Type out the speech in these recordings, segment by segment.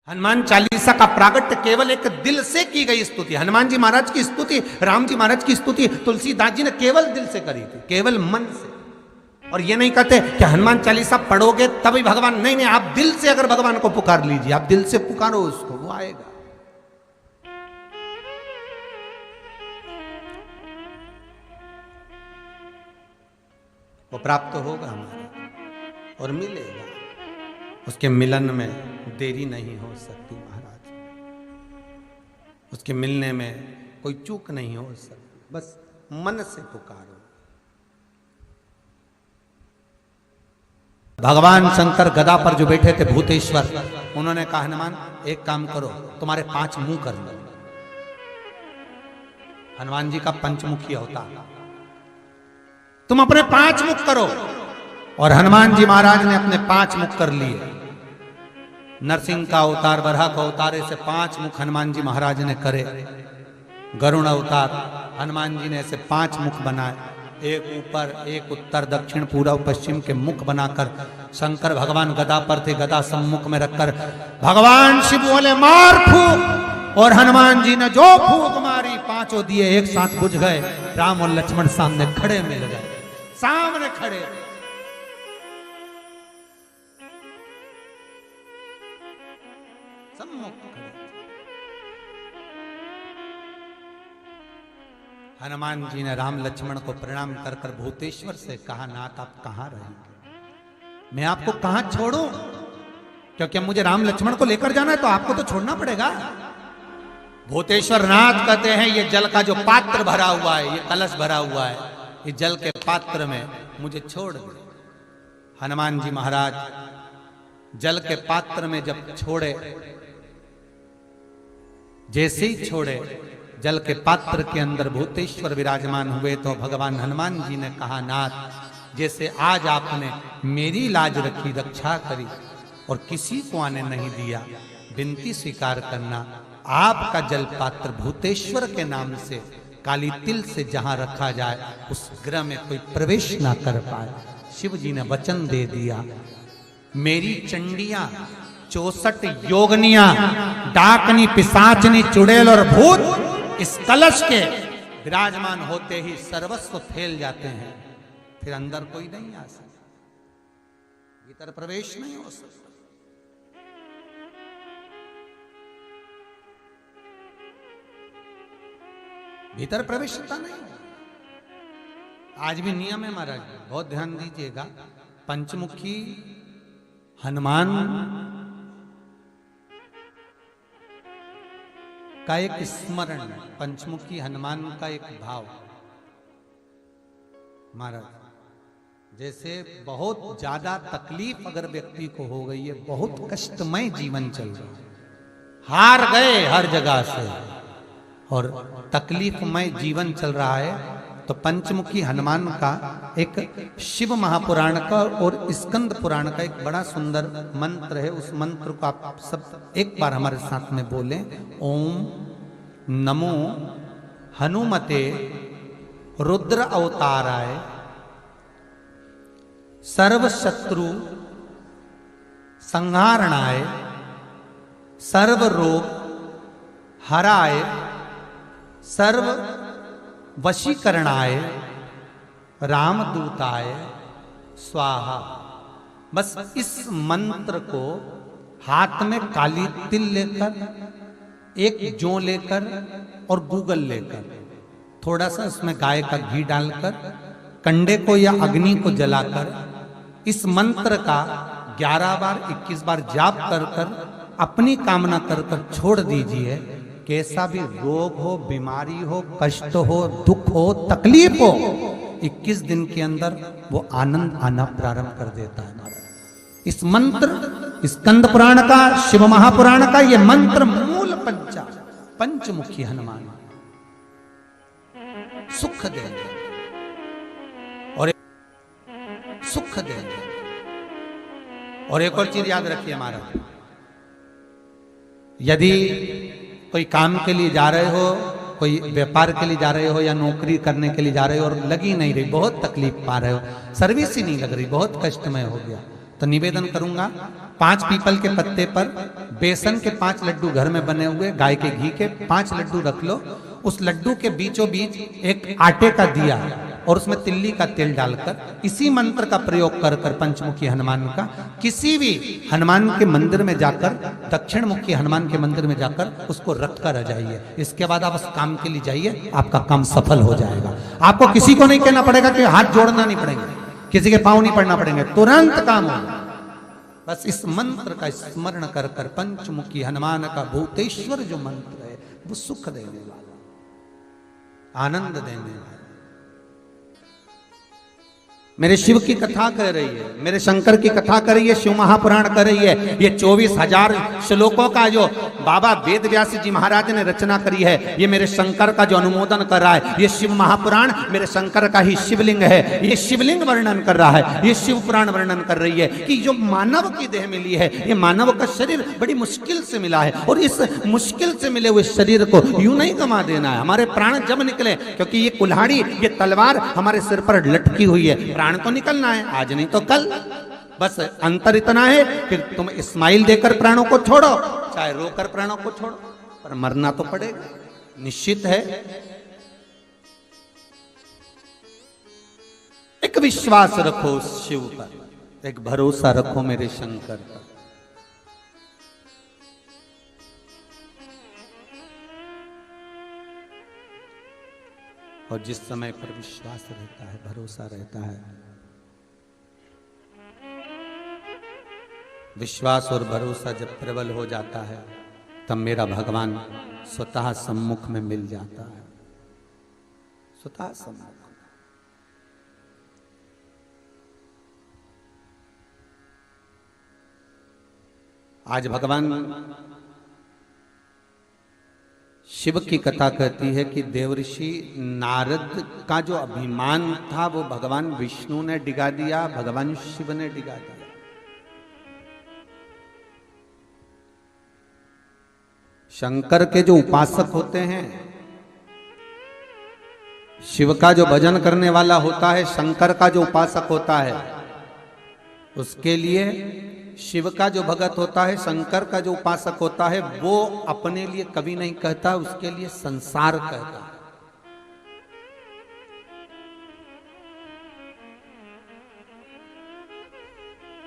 हनुमान चालीसा का प्रागट्य केवल एक दिल से की गई स्तुति। हनुमान जी महाराज की स्तुति, राम जी महाराज की स्तुति तुलसीदास जी ने केवल दिल से करी थी, केवल मन से। और ये नहीं कहते कि हनुमान चालीसा पढ़ोगे तभी भगवान, नहीं नहीं, आप दिल से अगर भगवान को पुकार लीजिए, आप दिल से पुकारो उसको, वो आएगा। वो प्राप्त होगा हमारा और मिलेगा। उसके मिलन में देरी नहीं हो सकती महाराज, उसके मिलने में कोई चूक नहीं हो सकती, बस मन से पुकारो। भगवान शंकर गदा पर जो बैठे थे भूतेश्वर, उन्होंने कहा हनुमान एक काम करो, तुम्हारे 5 मुंह कर दो। हनुमान जी का पंचमुखी होता, तुम अपने 5 मुख करो। और हनुमान जी महाराज ने अपने 5 मुख कर लिए। नरसिंह का अवतार, बरहा का अवतार, ऐसे 5 मुख हनुमान जी महाराज ने करे। गरुण अवतार, हनुमान जी ने ऐसे 5 मुख बनाए, एक ऊपर, एक उत्तर, दक्षिण, पूर्व, पश्चिम के मुख बनाकर शंकर भगवान गदा पर थे, गदा सम्मुख में रखकर भगवान शिव बोले मार फूंक, और हनुमान जी ने जो फूंक मारी 5 दिए एक साथ बुझ गए। राम और लक्ष्मण सामने खड़े मिल गए, सामने खड़े। हनुमान जी ने राम लक्ष्मण को प्रणाम कर कर भूतेश्वर से कहा, नाथ आप कहां रहेंगे, मैं आपको कहां छोड़ूं, क्योंकि अब मुझे राम लक्ष्मण को लेकर जाना है तो आपको तो छोड़ना पड़ेगा। भूतेश्वर नाथ कहते हैं ये जल का जो पात्र भरा हुआ है, ये कलश भरा हुआ है, ये जल के पात्र में मुझे छोड़ दे। हनुमान जी महाराज जल के पात्र में जब छोड़े, जैसे ही छोड़े, जल के पात्र के अंदर भूतेश्वर विराजमान हुए तो भगवान हनुमान जी ने कहा, नाथ जैसे आज आपने मेरी लाज रखी, रक्षा करी और किसी को आने नहीं दिया, विनती स्वीकार करना, आपका जल पात्र भूतेश्वर के नाम से काली तिल से जहां रखा जाए उस गृह में कोई प्रवेश ना कर पाए। शिव जी ने वचन दे दिया, मेरी चंडियां 64 योगनियां, डाकनी, पिशाचनी, चुड़ैल और भूत इस कलश के विराजमान होते ही सर्वस्व फैल जाते हैं, फिर अंदर कोई नहीं आ सकता, भीतर प्रवेश नहीं हो सकता। भीतर प्रवेशता नहीं। आज भी नियम है महाराज, बहुत ध्यान दीजिएगा। पंचमुखी हनुमान का एक स्मरण, पंचमुखी हनुमान का एक भाव। महाराज जैसे बहुत ज्यादा तकलीफ अगर व्यक्ति को हो गई है, बहुत कष्टमय जीवन चल रहा है, हार गए हर जगह से और तकलीफमय जीवन चल रहा है, तो पंचमुखी हनुमान का एक शिव महापुराण का और स्कंद पुराण का एक बड़ा सुंदर मंत्र है। उस मंत्र को आप सब एक बार हमारे साथ में बोलें। ओम नमो हनुमते रुद्र अवताराय सर्व शत्रु संहारणाय सर्व रोग हराय सर्व वशीकरणाय रामदूताय स्वाहा। बस इस मंत्र को हाथ में काली तिल लेकर, एक जौ लेकर और गूगल लेकर, थोड़ा सा उसमें गाय का घी डालकर, कंडे को या अग्नि को जलाकर इस मंत्र का 11 बार 21 बार जाप कर कर अपनी कामना कर कर छोड़ दीजिए। कैसा भी रोग हो, बीमारी हो, कष्ट हो, दुख हो, तकलीफ हो, 21 दिन के अंदर वो आनंद आना प्रारंभ कर देता है महाराज। इस मंत्र, स्कंद पुराण का, शिव महापुराण का ये मंत्र मूल पंचमुखी हनुमान सुख देंगे और सुख देंगे। और एक और चीज याद रखिए महाराज, यदि कोई काम के लिए जा रहे हो, कोई व्यापार के लिए जा रहे हो या नौकरी करने के लिए जा रहे हो और लगी नहीं रही, बहुत तकलीफ पा रहे हो, सर्विस ही नहीं लग रही, बहुत कष्टमय हो गया, तो निवेदन करूंगा 5 पीपल के पत्ते पर बेसन के 5 लड्डू घर में बने हुए गाय के घी के 5 लड्डू रख लो। उस लड्डू के बीचों बीच एक आटे का दिया और उसमें तिल्ली का तेल डालकर इसी मंत्र का प्रयोग कर कर पंचमुखी हनुमान का किसी भी हनुमान के मंदिर में जाकर, दक्षिण मुखी हनुमान के मंदिर में जाकर उसको रख कर आ जाइए। इसके बाद आप उस काम के लिए जाइए, आपका काम सफल हो जाएगा। आपको किसी को नहीं कहना पड़ेगा कि हाथ जोड़ना नहीं पड़ेगा, किसी के पांव नहीं पड़ना पड़ेंगे, तुरंत काम होगा। बस इस मंत्र का स्मरण कर कर पंचमुखी हनुमान का भूतेश्वर जो मंत्र है वो सुख देने वाला, आनंद देने वाला। मेरे शिव की कथा कर रही है, मेरे शंकर की कथा कर रही है, शिव महापुराण कर रही है। ये 24,000 श्लोकों का जो बाबा वेद व्यास जी महाराज ने रचना करी है, ये मेरे शंकर का जो अनुमोदन कर रहा है। ये शिव महापुराण मेरे शंकर का ही शिवलिंग है, ये शिवलिंग वर्णन कर रहा है, ये शिव पुराण वर्णन कर रही है कि जो मानव की देह मिली है, ये मानव का शरीर बड़ी मुश्किल से मिला है और इस मुश्किल से मिले हुए शरीर को यूं नहीं गंवा देना है। हमारे प्राण जब निकले, क्योंकि ये कुल्हाड़ी, ये तलवार हमारे सिर पर लटकी हुई है, प्राण तो निकलना है, आज नहीं तो कल। बस अंतर इतना है कि तुम स्माइल देकर प्राणों को छोड़ो, चाहे रोकर प्राणों को छोड़ो, पर मरना तो पड़ेगा, निश्चित है। एक विश्वास रखो शिव पर, एक भरोसा रखो मेरे शंकर पर। और जिस समय पर विश्वास रहता है, भरोसा रहता है, विश्वास और भरोसा जब प्रबल हो जाता है, तब मेरा भगवान स्वतः सम्मुख में मिल जाता है, स्वतः सम्मुख। आज भगवान शिव की कथा कहती है कि देवऋषि नारद का जो अभिमान था वो भगवान विष्णु ने डिगा दिया, भगवान शिव ने डिगा दिया। शंकर के जो उपासक होते हैं, शिव का जो भजन करने वाला होता है, शंकर का जो उपासक होता है, उसके लिए शिव का जो भगत होता है, शंकर का जो उपासक होता है, वो अपने लिए कभी नहीं कहता, उसके लिए संसार कहता है।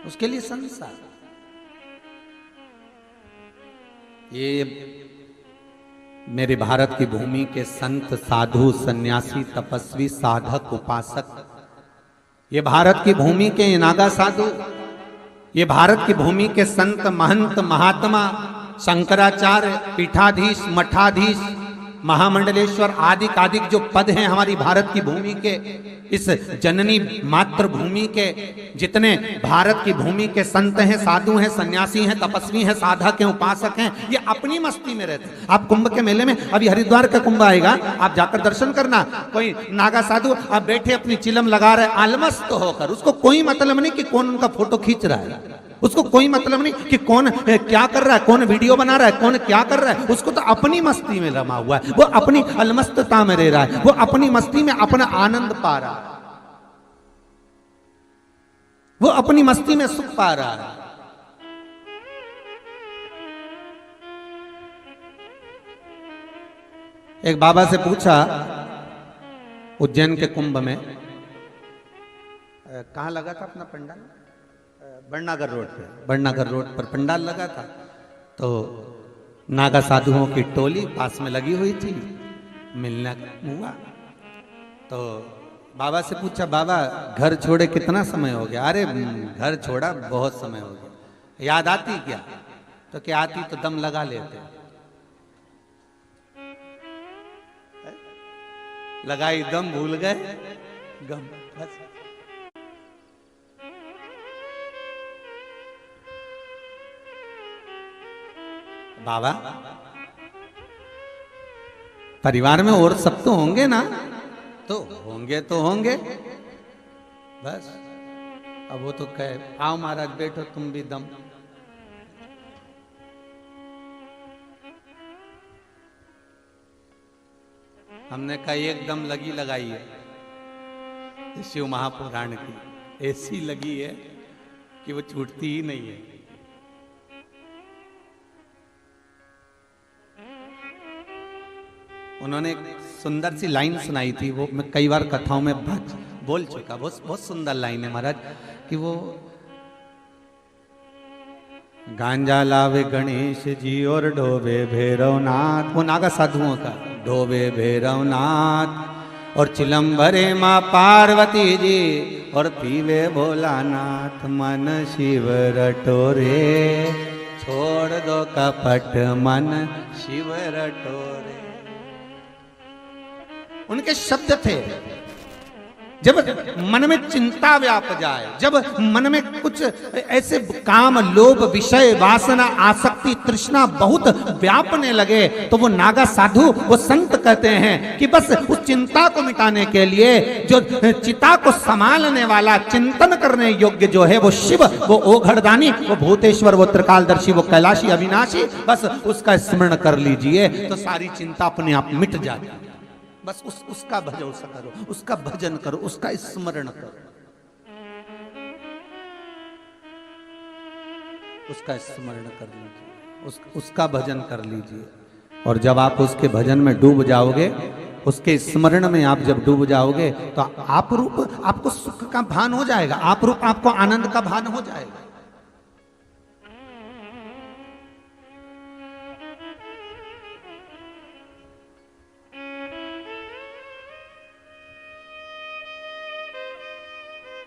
उसके लिए संसार। ये मेरे भारत की भूमि के संत, साधु, सन्यासी, तपस्वी, साधक, उपासक, ये भारत की भूमि के नागा साधु, ये भारत की भूमि के संत, महंत, महात्मा, शंकराचार्य, पीठाधीश, मठाधीश, महामंडलेश्वर आदि आदि जो पद हैं हमारी भारत की भूमि के, इस जननी मातृभूमि के जितने भारत की भूमि के संत हैं, साधु हैं, सन्यासी हैं, तपस्वी हैं, साधक हैं, उपासक हैं, ये अपनी मस्ती में रहते हैं। आप कुंभ के मेले में, अभी हरिद्वार का कुंभ आएगा, आप जाकर दर्शन करना, कोई नागा साधु आप बैठे अपनी चिलम लगा रहे आलमस्त होकर, उसको कोई मतलब नहीं कि कौन उनका फोटो खींच रहा है, उसको कोई मतलब नहीं कि कौन क्या कर रहा है, कौन वीडियो बना रहा है, कौन क्या कर रहा है, उसको तो अपनी मस्ती में रमा हुआ है, वो अपनी अलमस्तता में रह रहा है, वो अपनी मस्ती में अपना आनंद पा रहा है, वो अपनी मस्ती में सुख पा रहा है। एक बाबा से पूछा उज्जैन के कुंभ में, कहाँ लगा था अपना पंडाल, बड़नागर रोड पे, बड़नागर रोड पर पंडाल लगा था, तो नागा साधुओं की टोली पास में लगी हुई थी, मिलना हुआ, तो बाबा से पूछा, बाबा घर छोड़े कितना समय हो गया? अरे घर छोड़ा बहुत समय हो गया। याद आती क्या? तो क्या आती तो दम लगा लेते, लगाई दम, भूल गए गम, बस। बाबा परिवार में और सब तो होंगे ना, तो होंगे बस। अब वो तो कहे, आओ महाराज बैठो तुम भी दम। हमने कहा एक दम लगी लगाई है शिव महापुराण की, ऐसी लगी है कि वो छूटती ही नहीं है। उन्होंने एक सुंदर सी लाइन सुनाई थी, वो मैं कई बार कथाओं में बोल चुका, बहुत सुंदर लाइन है महाराज, कि वो गांजा लावे गणेश जी और डोबे भैरवनाथ, वो नागा साधुओं का, डोबे भैरवनाथ और चिलम भरे माँ पार्वती जी और पीवे भोलानाथ, मन शिव रटोरे छोड़ दो कपट मन शिव रटोरे। उनके शब्द थे, जब मन में चिंता व्याप जाए, जब मन में कुछ ऐसे काम लोभ विषय वासना आसक्ति तृष्णा बहुत व्यापने लगे, तो वो नागा साधु वो संत कहते हैं कि बस उस चिंता को मिटाने के लिए जो चिता को संभालने वाला चिंतन करने योग्य जो है वो शिव, वो ओघड़दानी, वो भूतेश्वर, वो त्रिकालदर्शी, वो कैलाशी अविनाशी, बस उसका स्मरण कर लीजिए तो सारी चिंता अपने आप मिट जाती है। बस उसका भरोसा करो, उसका भजन करो, उसका स्मरण करो, उसका स्मरण कर लीजिए, उसका भजन कर लीजिए। और जब आप उसके भजन में डूब जाओगे, उसके स्मरण में आप जब डूब जाओगे, तो आप रूप आपको सुख का भान हो जाएगा, आप रूप आपको आनंद का भान हो जाएगा।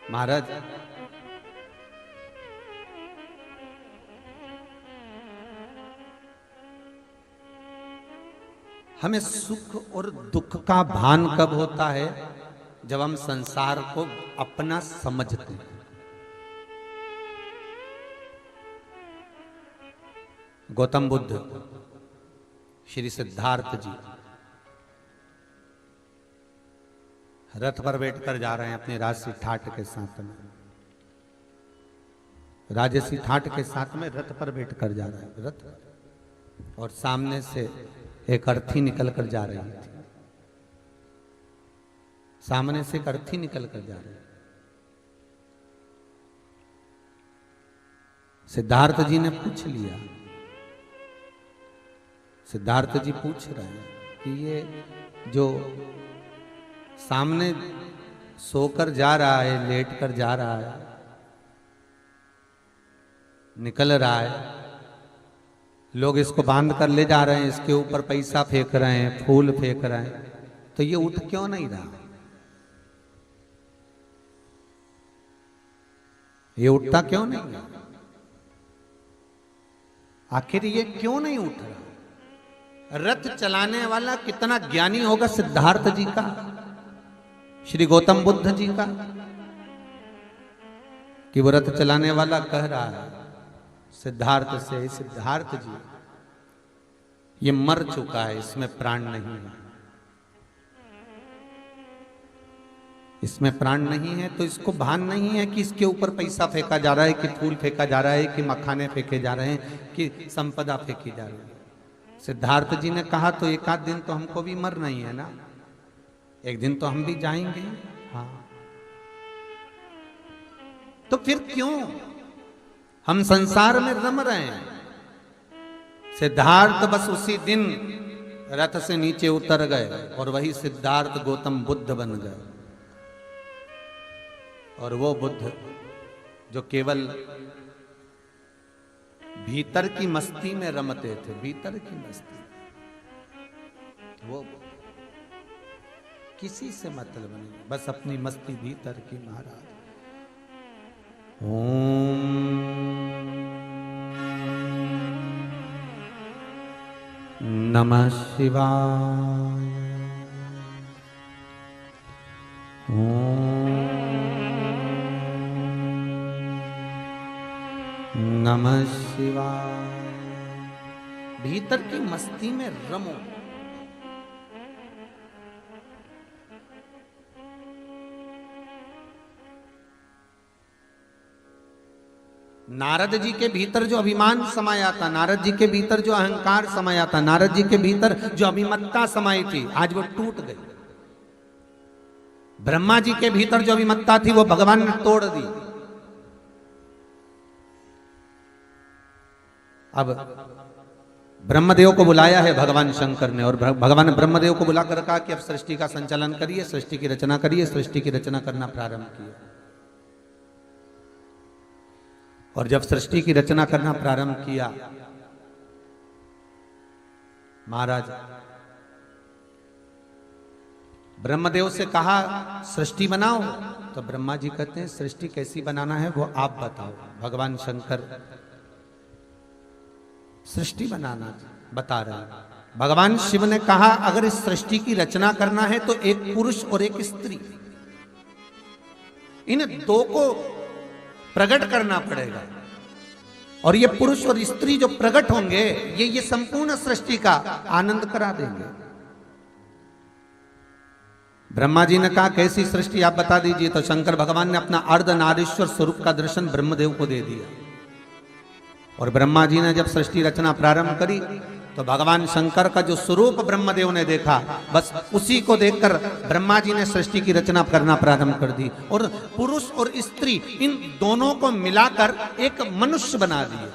महाराज हमें सुख और दुख का भान कब होता है? जब हम संसार को अपना समझते हैं। गौतम बुद्ध, श्री सिद्धार्थ जी रथ पर बैठकर जा रहे हैं अपने राजसी ठाट के साथ में, राजसी ठाट के साथ में रथ पर बैठकर जा रहे हैं रथ, और सामने से एक अर्थी निकल कर जा रही थी, सामने से एक अर्थी निकल कर जा रही। सिद्धार्थ जी ने पूछ लिया, सिद्धार्थ जी पूछ रहे हैं कि ये जो सामने सोकर जा रहा है, लेट कर जा रहा है, निकल रहा है, लोग इसको बांध कर ले जा रहे हैं, इसके ऊपर पैसा फेंक रहे हैं, फूल फेंक रहे हैं, तो ये उठ क्यों नहीं रहा? ये उठता क्यों नहीं? आखिर ये क्यों नहीं उठ रहा? रथ चलाने वाला कितना ज्ञानी होगा सिद्धार्थ जी का, श्री गौतम बुद्ध जी का, कि वो रथ चलाने वाला कह रहा है सिद्धार्थ से, सिद्धार्थ जी ये मर चुका है, इसमें प्राण नहीं है, इसमें प्राण नहीं है, तो इसको भान नहीं है कि इसके ऊपर पैसा फेंका जा रहा है, कि फूल फेंका जा रहा है, कि मखाने फेंके जा रहे हैं, कि संपदा फेंकी जा रही है। सिद्धार्थ जी ने कहा तो एक आध दिन तो हमको भी मरना ही है ना, एक दिन तो हम भी जाएंगे। हाँ, तो फिर क्यों हम संसार में रम रहे हैं? सिद्धार्थ बस उसी दिन रथ से नीचे उतर गए और वही सिद्धार्थ गौतम बुद्ध बन गए। और वो बुद्ध जो केवल भीतर की मस्ती में रमते थे, भीतर की मस्ती, वो किसी से मतलब नहीं, बस अपनी मस्ती भीतर की महाराज। ओम नमः शिवाय। ओम नमः शिवाय। भीतर की मस्ती में रमो। नारद जी के भीतर जो अभिमान समाया था, नारद जी के भीतर जो अहंकार समाया था, नारद जी के भीतर जो अभिमत्ता समाई थी, आज वो टूट गई। ब्रह्मा जी के भीतर जो अभिमत्ता थी वो भगवान ने तोड़ दी। अब ब्रह्मदेव को बुलाया है भगवान शंकर ने, और भगवान ने ब्रह्मदेव को बुलाकर कहा कि अब सृष्टि का संचालन करिए, सृष्टि की रचना करिए। सृष्टि की रचना करना प्रारंभ किया, और जब सृष्टि की रचना करना प्रारंभ किया, महाराज ब्रह्मदेव से कहा सृष्टि बनाओ, तो ब्रह्मा जी कहते हैं सृष्टि कैसी बनाना है वो आप बताओ। भगवान शंकर सृष्टि बनाना बता रहे हैं। भगवान शिव ने कहा अगर इस सृष्टि की रचना करना है तो एक पुरुष और एक स्त्री, इन दो को प्रकट करना पड़ेगा, और ये पुरुष और स्त्री जो प्रकट होंगे ये संपूर्ण सृष्टि का आनंद करा देंगे। ब्रह्मा जी ने कहा कैसी सृष्टि आप बता दीजिए। तो शंकर भगवान ने अपना अर्धनारीश्वर स्वरूप का दर्शन ब्रह्मदेव को दे दिया, और ब्रह्मा जी ने जब सृष्टि रचना प्रारंभ करी तो भगवान शंकर का जो स्वरूप ब्रह्मदेव ने देखा, बस उसी को देखकर ब्रह्मा जी ने सृष्टि की रचना करना प्रारंभ कर दी, और पुरुष और स्त्री इन दोनों को मिलाकर एक मनुष्य बना दिए।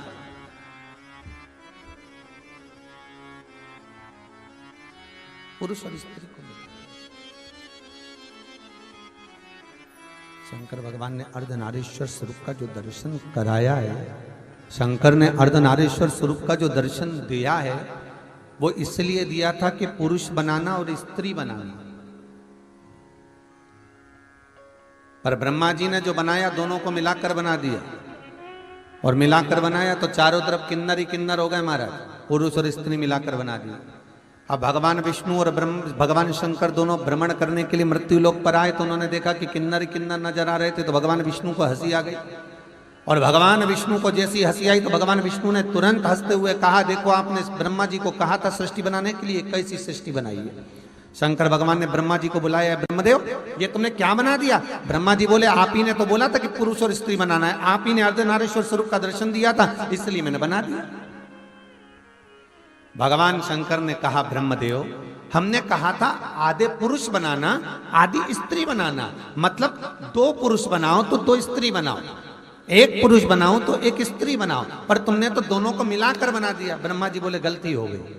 पुरुष और स्त्री को शंकर भगवान ने अर्धनारीश्वर स्वरूप का जो दर्शन कराया है, शंकर ने अर्धनारीश्वर स्वरूप का जो दर्शन दिया है वो इसलिए दिया था कि पुरुष बनाना और स्त्री बनाना। पर ब्रह्मा जी ने जो बनाया दोनों को मिलाकर बना दिया, और मिलाकर बनाया तो चारों तरफ किन्नर ही किन्नर हो गए महाराज, पुरुष और स्त्री मिलाकर बना दिया। अब भगवान विष्णु और भगवान शंकर दोनों भ्रमण करने के लिए मृत्यु लोक पर आए, तो उन्होंने देखा कि किन्नर ही किन्नर नजर आ रहे थे, तो भगवान विष्णु को हंसी आ गई, और भगवान विष्णु को जैसी हंसी आई तो भगवान विष्णु ने तुरंत हंसते हुए कहा देखो आपने ब्रह्मा जी को कहा था सृष्टि बनाने के लिए, कैसी सृष्टि बनाई है। शंकर भगवान ने ब्रह्मा जी को बुलाया, ब्रह्मदेव ये तुमने क्या बना दिया। ब्रह्मा जी बोले आप ही ने तो बोला था कि पुरुष और स्त्री बनाना है, आप ही ने अर्धनारीश्वर स्वरूप का दर्शन दिया था, इसलिए मैंने बना दिया। भगवान शंकर ने कहा ब्रह्मदेव हमने कहा था आधे पुरुष बनाना आधी स्त्री बनाना, मतलब दो पुरुष बनाओ तो दो स्त्री बनाओ, एक पुरुष बनाओ तो एक स्त्री बनाओ, पर तुमने तो दोनों को मिलाकर बना दिया। ब्रह्मा जी बोले गलती हो गई।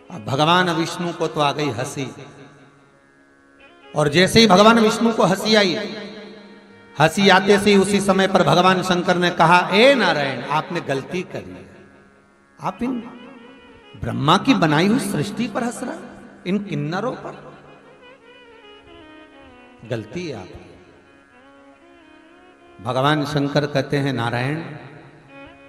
अब भगवान विष्णु को तो आ गई हंसी, और जैसे ही भगवान विष्णु को हंसी आई, हंसी आते से उसी समय पर भगवान शंकर ने कहा ए नारायण आपने गलती करी है, आप इन ब्रह्मा की बनाई हुई सृष्टि पर हंस रहा, इन किन्नरों पर, गलती है आपकी। भगवान शंकर कहते हैं नारायण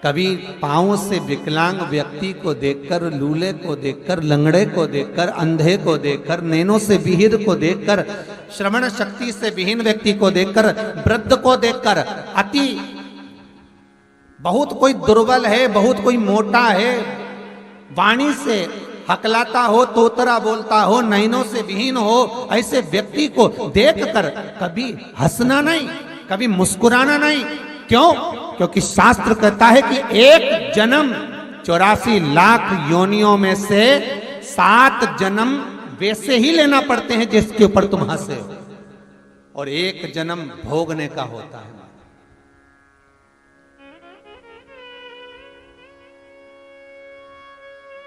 कभी पांव से विकलांग व्यक्ति को देखकर, लूले को देखकर, लंगड़े को देखकर, अंधे को देखकर, नैनों से विहीर को देखकर, श्रवण शक्ति से विहीन व्यक्ति को देखकर, वृद्ध को देखकर, अति बहुत कोई दुर्बल है, बहुत कोई मोटा है, वाणी से हकलाता हो, तोतरा बोलता हो, नैनों से विहीन हो, ऐसे व्यक्ति को देखकर कभी हंसना नहीं, कभी मुस्कुराना नहीं। क्यों? क्योंकि शास्त्र कहता है कि एक जन्म 84 लाख योनियों में से 7 जन्म वैसे ही लेना पड़ते हैं जिसके ऊपर तुम हंसे हो, और एक जन्म भोगने का होता है।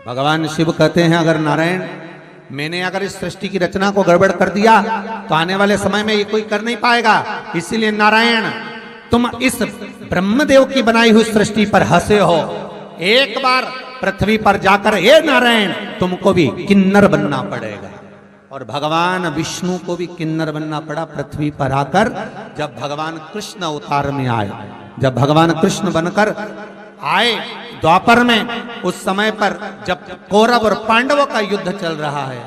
भगवान शिव कहते हैं अगर नारायण मैंने अगर इस सृष्टि की रचना को गड़बड़ कर दिया तो आने वाले समय में ये कोई कर नहीं पाएगा, इसीलिए नारायण तुम इस ब्रह्मदेव की बनाई हुई सृष्टि पर हंसे हो, एक बार पृथ्वी पर जाकर हे नारायण तुमको भी किन्नर बनना पड़ेगा। और भगवान विष्णु को भी किन्नर बनना पड़ा पृथ्वी पर आकर, जब भगवान कृष्ण अवतार में आए, जब भगवान कृष्ण बनकर आए द्वापर में, उस समय पर जब कौरव और पांडवों का युद्ध चल रहा है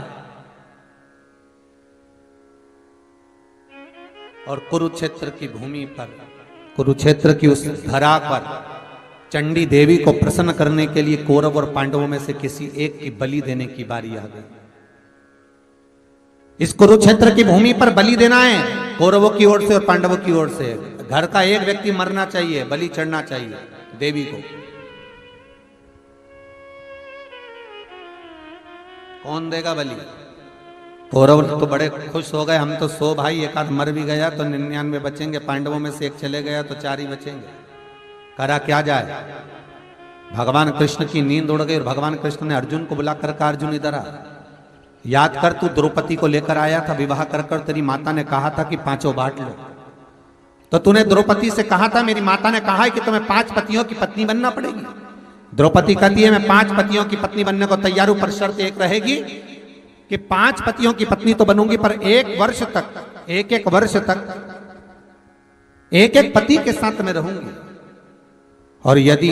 और कुरुक्षेत्र की भूमि पर, कुरुक्षेत्र की उस धरा पर चंडी देवी को प्रसन्न करने के लिए कौरव और पांडवों में से किसी एक की बलि देने की बारी आ गई। इस कुरुक्षेत्र की भूमि पर बलि देना है कौरवों की ओर से और पांडवों की ओर से। घर का एक व्यक्ति मरना चाहिए, बलि चढ़ना चाहिए देवी को। कौन देगा बलि? कौरव तो बड़े खुश हो गए, हम तो 100 भाई, एक आध मर भी गया तो 99 बचेंगे, पांडवों में से एक चले गया तो 4 ही बचेंगे, करा क्या जाए। भगवान कृष्ण की नींद उड़ गई और भगवान कृष्ण ने अर्जुन को बुलाकर कहा, अर्जुन इधर आ, याद कर तू द्रौपदी को लेकर आया था, विवाह कर कर तेरी माता ने कहा था कि पांचों बांट लो। तो तूने द्रौपदी से कहा था, मेरी माता ने कहा है कि तुम्हें 5 पतियों की पत्नी बनना पड़ेगी। द्रौपदी कहती है, मैं 5 पतियों की पत्नी बनने को तैयार हूं, पर शर्त एक रहेगी कि 5 पतियों की पत्नी तो बनूंगी, पर 1 वर्ष तक, एक वर्ष तक एक पति के साथ में रहूंगी। और यदि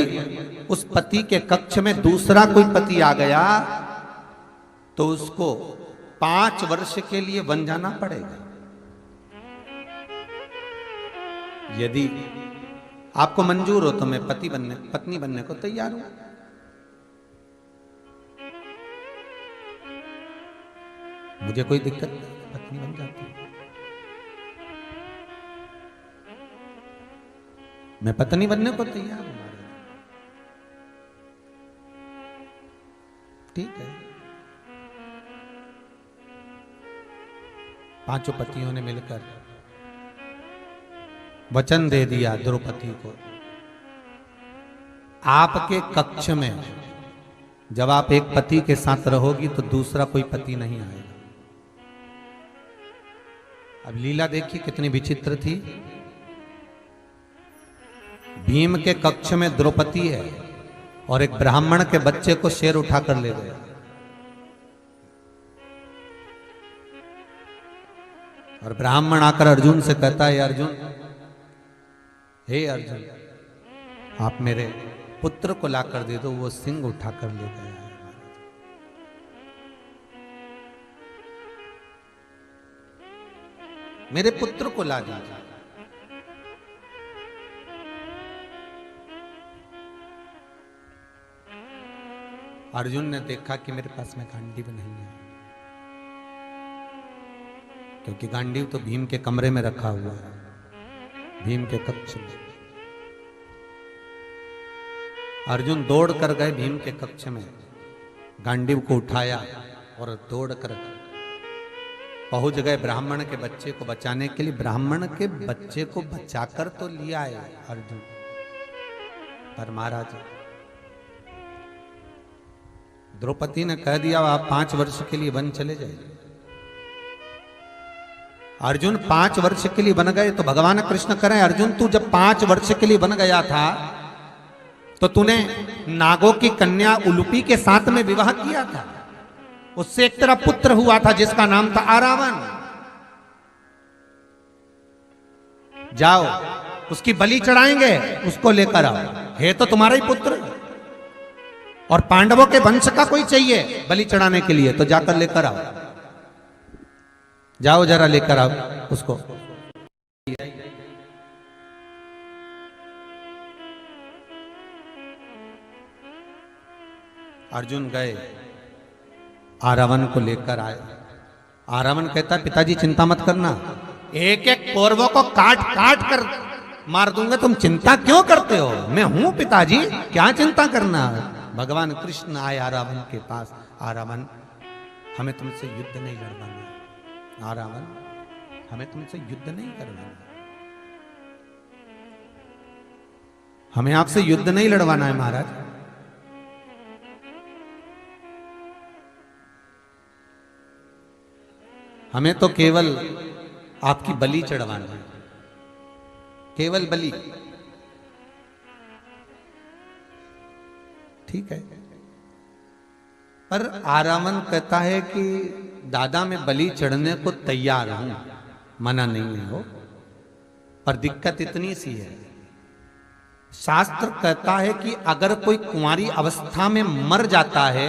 उस पति के कक्ष में दूसरा कोई पति आ गया तो उसको 5 वर्ष के लिए बन जाना पड़ेगा। यदि आपको मंजूर हो तो मैं पत्नी बनने को तैयार हूं। मुझे कोई दिक्कत नहीं, पत्नी बन जाती, मैं पत्नी बनने को तैयार हूं। ठीक है। 5 पतियों ने मिलकर वचन दे दिया द्रौपदी को, आपके कक्ष में जब आप एक पति के साथ रहोगी तो दूसरा कोई पति नहीं आएगा। अब लीला देखिए कितनी विचित्र थी। भीम के कक्ष में द्रौपदी है और एक ब्राह्मण के बच्चे को शेर उठाकर ले गया। और ब्राह्मण आकर अर्जुन से कहता है, अर्जुन, हे अर्जुन, आप मेरे पुत्र को लाकर दे दो, वो सिंह उठाकर ले गया है। मेरे पुत्र को ला दीजिए। अर्जुन ने देखा कि मेरे पास में गांडीव नहीं है, क्योंकि गांडीव तो भीम के कमरे में रखा हुआ है, भीम के कक्ष में। अर्जुन दौड़ कर गए भीम के कक्ष में, गांडीव को उठाया और दौड़ कर पहुंच गए ब्राह्मण के बच्चे को बचाने के लिए। ब्राह्मण के बच्चे को बचाकर तो लिया है अर्जुन, पर महाराज द्रौपदी ने कह दिया, आप 5 वर्ष के लिए वन चले जाइए। अर्जुन 5 वर्ष के लिए बन गए तो भगवान कृष्ण करें, अर्जुन तू जब 5 वर्ष के लिए बन गया था तो तूने नागों की कन्या उलूपी के साथ में विवाह किया था, उससे एक तेरा पुत्र हुआ था जिसका नाम था आरावन। जाओ उसकी बलि चढ़ाएंगे, उसको लेकर आओ, है तो तुम्हारा ही पुत्र, और पांडवों के वंश का कोई चाहिए बलि चढ़ाने के लिए तो जाकर लेकर आओ, जाओ जरा लेकर आओ उसको। अर्जुन गए, आरावन को लेकर आए। आरावन कहता, पिताजी चिंता मत करना, एक एक कौरवों को काट काट कर मार दूंगा, तुम चिंता क्यों करते हो, मैं हूं पिताजी, क्या चिंता करना। भगवान कृष्ण आए आरावन के पास, आरावन हमें तुमसे युद्ध नहीं लड़वाना, आरावन हमें तुमसे युद्ध नहीं करवाना, हमें आपसे युद्ध नहीं लड़वाना है महाराज। हमें तो केवल आपकी बलि चढ़वाना है, केवल बलि। ठीक है, पर आरावन कहता है कि दादा मैं बलि चढ़ने को तैयार हूं, मना नहीं है हो, पर दिक्कत इतनी सी है, शास्त्र कहता है कि अगर कोई कुंवारी अवस्था में मर जाता है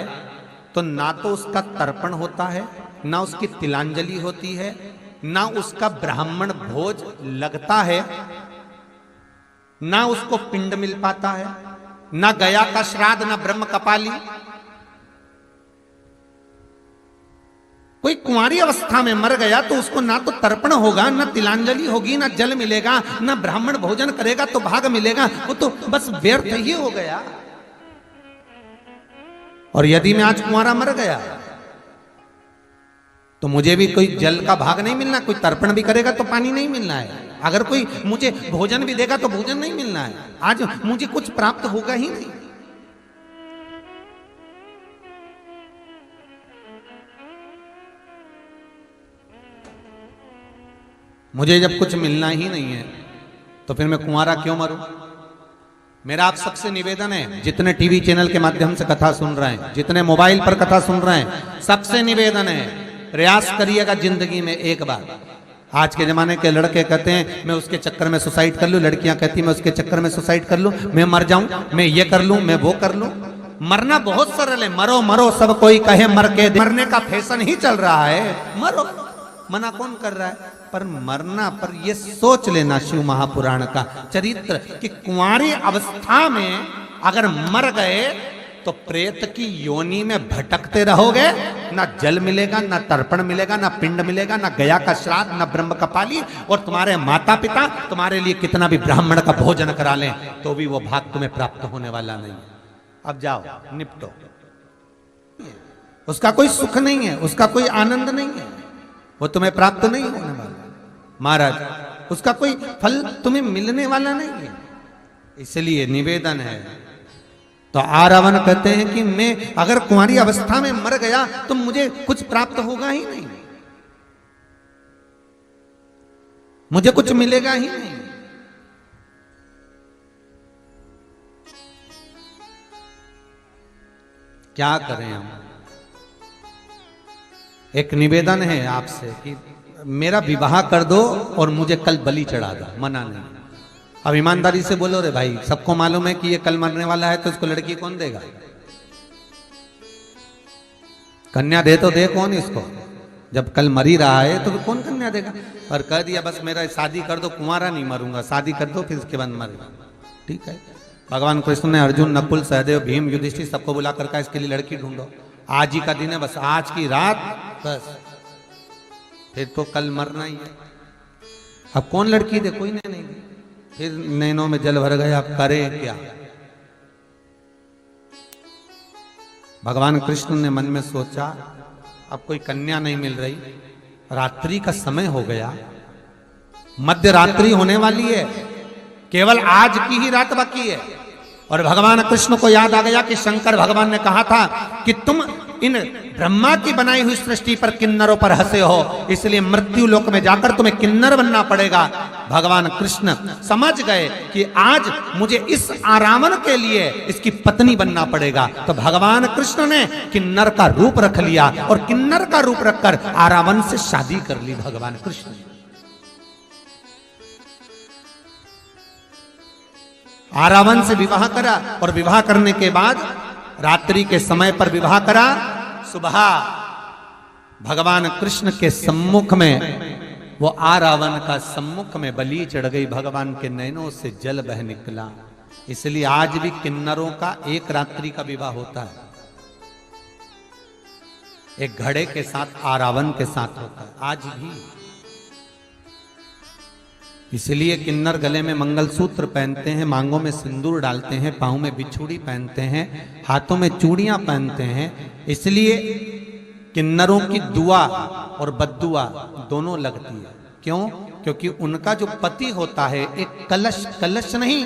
तो ना तो उसका तर्पण होता है, ना उसकी तिलांजलि होती है, ना उसका ब्राह्मण भोज लगता है, ना उसको पिंड मिल पाता है, ना गया का श्राद्ध, ना ब्रह्म कपाली। कोई कुंवारी अवस्था में मर गया तो उसको ना तो तर्पण होगा, ना तिलांजलि होगी, ना जल मिलेगा, ना ब्राह्मण भोजन करेगा तो भाग मिलेगा, वो तो बस व्यर्थ ही हो गया। और यदि मैं आज कुंवारा मर गया तो मुझे भी कोई जल का भाग नहीं मिलना, कोई तर्पण भी करेगा तो पानी नहीं मिलना है, अगर कोई मुझे भोजन भी देगा तो भोजन नहीं मिलना है, आज मुझे कुछ प्राप्त होगा ही नहीं। मुझे जब कुछ मिलना ही नहीं है तो फिर मैं कुंवारा क्यों मरूं? मेरा आप सबसे निवेदन है, जितने टीवी चैनल के माध्यम से कथा सुन रहे हैं, जितने मोबाइल पर कथा सुन रहे हैं, सबसे निवेदन है, प्रयास करिएगा जिंदगी में एक बार। आज के जमाने के लड़के कहते हैं मैं उसके चक्कर में सुसाइड कर लूं, लड़कियां कहती मैं उसके चक्कर में सुसाइड कर लूं, मैं मर जाऊं, मैं ये कर लूं, मैं वो कर लूं। मरना बहुत सरल है, मरो मरो सब कोई कहे मर के, मरने का फैशन ही चल रहा है, मरो, मना कौन कर रहा है? पर मरना पर ये सोच लेना शिव महापुराण का चरित्र कि कुंवारी अवस्था में अगर मर गए तो प्रेत की योनि में भटकते रहोगे, ना जल मिलेगा, ना तर्पण मिलेगा, ना पिंड मिलेगा, ना गया का श्राद्ध, ना ब्रह्म कपाली, और तुम्हारे माता पिता तुम्हारे लिए कितना भी ब्राह्मण का भोजन करा लें तो भी वो भाग तुम्हें प्राप्त होने वाला नहीं। अब जाओ निपटो, उसका कोई सुख नहीं है, उसका कोई आनंद नहीं है, वो तुम्हें प्राप्त नहीं होने वाला महाराज, उसका कोई फल तुम्हें मिलने वाला नहीं है। इसलिए निवेदन है। तो आरावण कहते हैं कि मैं अगर कुंवारी अवस्था में मर गया तो मुझे कुछ प्राप्त होगा ही नहीं, मुझे कुछ मिलेगा ही नहीं। क्या करें हम? एक निवेदन है आपसे कि मेरा विवाह कर दो और मुझे कल बलि चढ़ा दो, मना नहीं। अब ईमानदारी से बोलो रे भाई, सबको मालूम है कि ये कल मरने वाला है तो इसको लड़की कौन देगा? कन्या दे तो दे कौन इसको, जब कल मर ही रहा है तो कौन कन्या देगा? और कह दिया बस मेरा शादी कर दो, कुंवारा नहीं मरूंगा, शादी कर दो फिर इसके बाद मरेगा। ठीक है, भगवान कृष्ण ने अर्जुन, नकुल, सहदेव, भीम, युधिष्ठिर सबको बुला कर कहा इसके लिए लड़की ढूंढो, आज ही का दिन है, बस आज की रात, बस फिर तो कल मरना ही है। अब कौन लड़की दे? कोई नहीं दी। फिर नैनों में जल भर गया, अब करे क्या? भगवान कृष्ण ने मन में सोचा अब कोई कन्या नहीं मिल रही, रात्रि का समय हो गया, मध्य रात्रि होने वाली है, केवल आज की ही रात बाकी है। और भगवान कृष्ण को याद आ गया कि शंकर भगवान ने कहा था कि तुम इन ब्रह्मा की बनाई हुई सृष्टि पर किन्नरों पर हंसे हो, इसलिए मृत्यु लोक में जाकर तुम्हें किन्नर बनना पड़ेगा। भगवान कृष्ण समझ गए कि आज मुझे इस आरावण के लिए इसकी पत्नी बनना पड़ेगा, तो भगवान कृष्ण ने किन्नर का रूप रख लिया और किन्नर का रूप रखकर आरावण से शादी कर ली भगवान कृष्ण ने। आरावण से विवाह करा और विवाह करने के बाद रात्रि के समय पर विवाह करा, सुबह भगवान कृष्ण के सम्मुख में वो आरावण का सम्मुख में बलि चढ़ गई, भगवान के नैनों से जल बह निकला। इसलिए आज भी किन्नरों का एक रात्रि का विवाह होता है, एक घड़े के साथ आरावण के साथ होता है आज भी। इसलिए किन्नर गले में मंगलसूत्र पहनते हैं, मांगों में सिंदूर डालते हैं, पांव में बिछुड़ी पहनते हैं, हाथों में चूड़ियां पहनते हैं। इसलिए किन्नरों की दुआ और बद्दुआ दोनों लगती है। क्यों? क्योंकि उनका जो पति होता है एक कलश, कलश नहीं,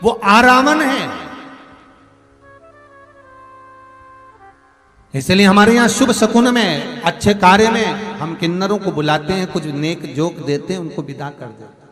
वो आरावण है। इसलिए हमारे यहाँ शुभ शकुन में, अच्छे कार्य में हम किन्नरों को बुलाते हैं, कुछ नेक जोक देते हैं, उनको विदा कर देते हैं।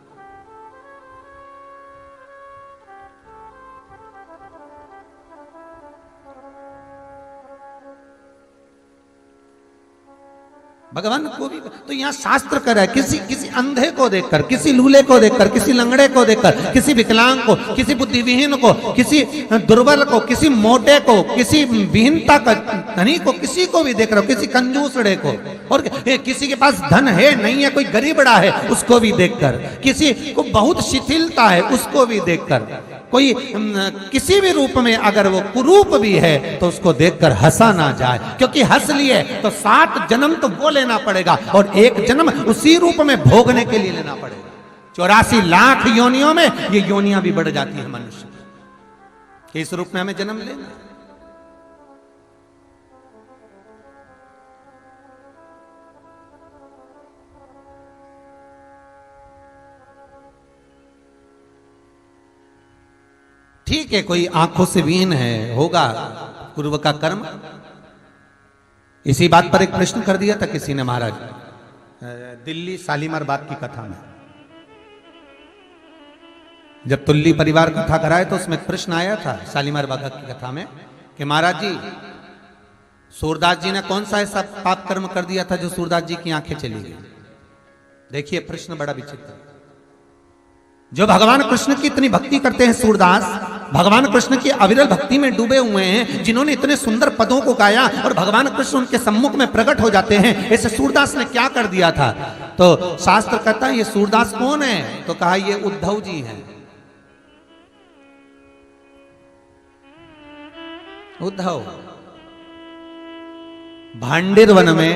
भगवान को भी तो यहाँ शास्त्र कर है, किसी अंधे को देखकर, किसी लूले को देखकर, किसी लंगड़े को देखकर, किसी विकलांग को, किसी बुद्धिविहीन को, किसी दुर्बल को, किसी मोटे को, किसी विहीनता का धनी को, किसी को भी देख रहे हो, किसी कंजूसड़े को, और किसी के पास धन है नहीं है, कोई गरीबड़ा है उसको भी देखकर, किसी को बहुत शिथिलता है उसको भी देखकर, कोई किसी भी रूप में अगर वो कुरूप भी है तो उसको देखकर हंसा ना जाए, क्योंकि हंस लिए तो 7 जन्म तो वो लेना पड़ेगा और एक जन्म उसी रूप में भोगने के लिए लेना पड़ेगा। 84 लाख योनियों में ये योनियां भी बढ़ जाती है मनुष्य की, इस रूप में हमें जन्म लेना। ठीक है, कोई आंखों से विहीन है, होगा पूर्व का कर्म। इसी बात पर एक प्रश्न कर दिया था किसी ने महाराज दिल्ली शालीमार बाग की कथा में जब तुल्ली परिवार कथा कराए तो उसमें प्रश्न आया था शालीमार बाग की कथा में कि महाराज जी सूरदास जी ने कौन सा ऐसा पाप कर्म कर दिया था जो सूरदास जी की आंखें चली गई। देखिए प्रश्न बड़ा विचित्र है। जो भगवान कृष्ण की इतनी भक्ति करते हैं सूरदास, भगवान कृष्ण की अविरल भक्ति में डूबे हुए हैं, जिन्होंने इतने सुंदर पदों को गाया और भगवान कृष्ण उनके सम्मुख में प्रकट हो जाते हैं, ऐसे सूरदास ने क्या कर दिया था? तो शास्त्र कहता है ये सूरदास कौन है? तो कहा ये उद्धव जी हैं। उद्धव भांडिर वन में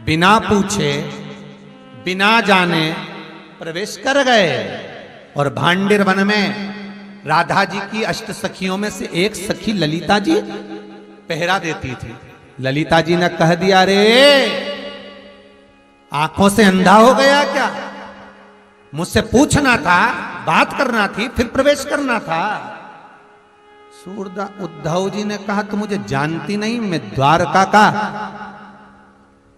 बिना पूछे बिना जाने प्रवेश कर गए और भांडिर वन में राधा जी की अष्ट सखियों में से एक सखी ललिता जी पहरा देती थी। ललिता जी ने कह दिया रे आंखों से अंधा हो गया क्या? मुझसे पूछना था, बात करना थी, फिर प्रवेश करना था। उद्धव जी ने कहा तुम मुझे जानती नहीं, मैं द्वारका का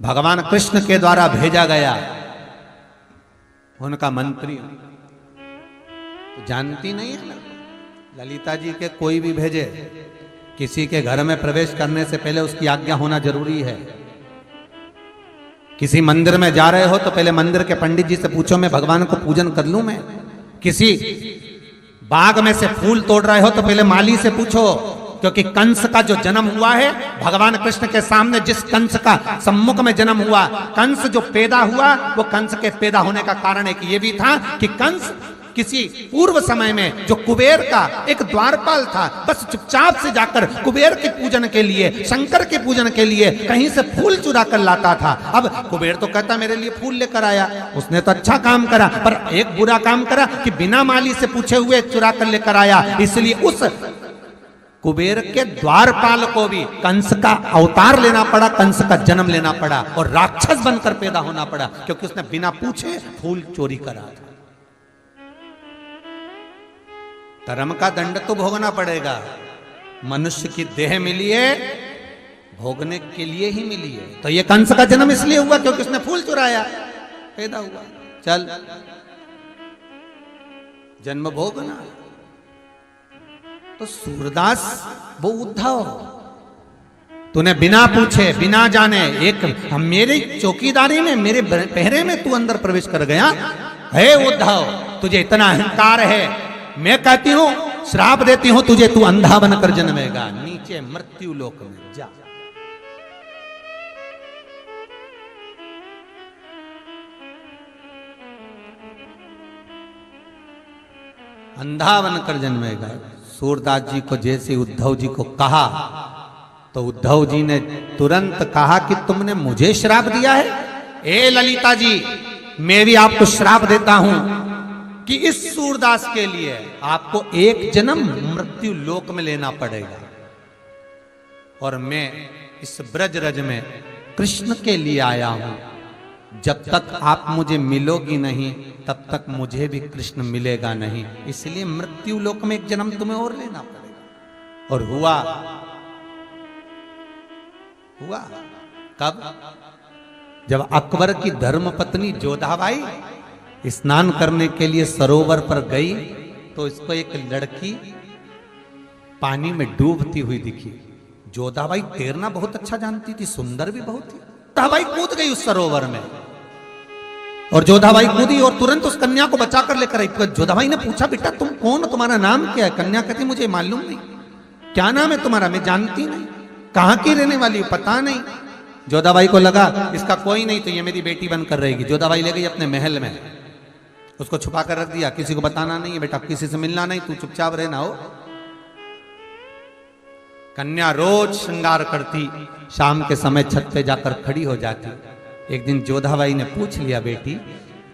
भगवान कृष्ण के द्वारा भेजा गया उनका मंत्री, तो जानती नहीं है। ललिता जी के कोई भी भेजे, किसी के घर में प्रवेश करने से पहले उसकी आज्ञा होना जरूरी है। किसी मंदिर में जा रहे हो तो पहले मंदिर के पंडित जी से पूछो मैं भगवान को पूजन कर लूं मैं। किसी बाग में से फूल तोड़ रहे हो तो पहले माली से पूछो, क्योंकि कंस का जो जन्म हुआ है भगवान कृष्ण के सामने, जिस कंस का सम्मुख में जन्म हुआ, कंस जो पैदा हुआ वो कंस के पैदा होने का कारण एक ये भी था कि कंस किसी पूर्व समय में जो कुबेर का एक द्वारपाल था, बस चुपचाप से जाकर कुबेर के पूजन के लिए, शंकर के पूजन के लिए कहीं से फूल चुरा कर लाता था। अब कुबेर तो कहता मेरे लिए फूल लेकर आया, उसने तो अच्छा काम करा, पर एक बुरा काम करा कि बिना माली से पूछे हुए चुरा कर लेकर आया। इसलिए उस कुबेर के द्वारपाल को भी कंस का अवतार लेना पड़ा, कंस का जन्म लेना पड़ा और राक्षस बनकर पैदा होना पड़ा, क्योंकि उसने बिना पूछे फूल चोरी करा था। धर्म का दंड तो भोगना पड़ेगा। मनुष्य की देह मिली है भोगने के लिए ही मिली है। तो ये कंस का जन्म इसलिए हुआ क्योंकि उसने फूल चुराया, पैदा हुआ। चल जन्म भोगना। तो सूरदास वो उद्धव, तूने बिना पूछे बिना जाने एक मेरी चौकीदारी में, मेरे पहरे में तू अंदर प्रवेश कर गया। हे उद्धव तुझे इतना अहंकार है, मैं कहती हूं श्राप देती हूं तुझे, तू अंधा बनकर जन्मेगा, नीचे मृत्यु लोक में जा। अंधा बनकर जन्मेगा। सूरदास जी को जैसे उद्धव जी को कहा तो उद्धव जी ने तुरंत कहा कि तुमने मुझे श्राप दिया है। ए ललिता जी मैं भी आपको श्राप देता हूं कि इस सूरदास के लिए आपको एक जन्म मृत्यु लोक में लेना पड़ेगा, और मैं इस ब्रज रज में कृष्ण के लिए आया हूं। जब तक आप मुझे मिलोगी नहीं तब तक मुझे भी कृष्ण मिलेगा नहीं, इसलिए मृत्यु लोक में एक जन्म तुम्हें और लेना पड़ेगा। और हुआ कब? जब अकबर की धर्मपत्नी जोधाबाई स्नान करने के लिए सरोवर पर गई तो इसको एक लड़की पानी में डूबती हुई दिखी। जोधाबाई तैरना बहुत अच्छा जानती थी, सुंदर भी बहुत थी। जोधाबाई कूद गई उस सरोवर में, और जोधाबाई कूदी और तुरंत उस कन्या को बचा कर लेकर आई। जोधाबाई ने पूछा बेटा तुम कौन, तुम्हारा नाम क्या है? कन्या कहती मुझे मालूम नहीं। क्या नाम है तुम्हारा? मैं जानती नहीं। कहाँ की रहने वाली हो? पता नहीं। जोधाबाई को लगा इसका कोई नहीं तो ये मेरी बेटी बनकर रहेगी। जोधाबाई ले गई अपने महल में, उसको छुपा कर रख दिया, किसी को बताना नहीं है बेटा, किसी से मिलना नहीं, तू चुपचाप रहना हो। कन्या रोज श्रृंगार करती, शाम के समय छत पे जाकर खड़ी हो जाती। एक दिन जोधाबाई ने पूछ लिया बेटी